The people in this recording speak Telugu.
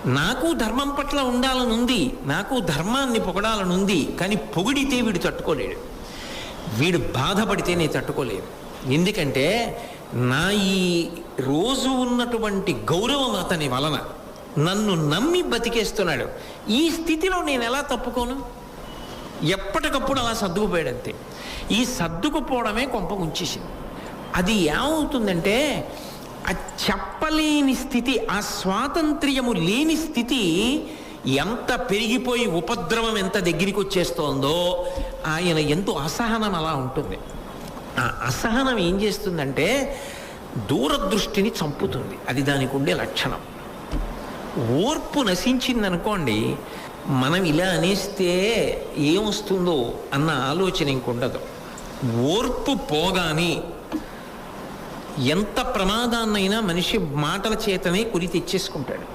నాకు ధర్మం పట్ల ఉండాలనుంది, నాకు ధర్మాన్ని పొగడాలనుంది, కానీ పొగిడితే వీడు తట్టుకోలేడు. వీడు బాధపడితే నేను తట్టుకోలేను. ఎందుకంటే నా ఈ రోజు ఉన్నటువంటి గౌరవం అతని వలన నన్ను నమ్మి బతికేస్తున్నాడు. ఈ స్థితిలో నేను ఎలా తప్పుకోను? ఎప్పటికప్పుడు అలా సర్దుకుపోయాడంతే. ఈ సర్దుకుపోవడమే కొంప ఉంచేసింది. అది ఏమవుతుందంటే ఆ చెప్పలేని స్థితి, ఆ స్వాతంత్ర్యము లేని స్థితి ఎంత పెరిగిపోయి ఉపద్రవం ఎంత దగ్గరికి వచ్చేస్తోందో ఆయన ఎంతో అసహనం అలా ఉంటుంది. ఆ అసహనం ఏం చేస్తుందంటే దూరదృష్టిని చంపుతుంది. అది దానికి ఉండే లక్షణం. ఓర్పు నశించిందనుకోండి, మనం ఇలా అనేస్తే ఏమొస్తుందో అన్న ఆలోచన ఇంకుండదు. ఓర్పు పోగాని ఎంత ప్రమాదాన్నైనా మనిషి మాటల చేతనే కొని తెచ్చేసుకుంటాడు.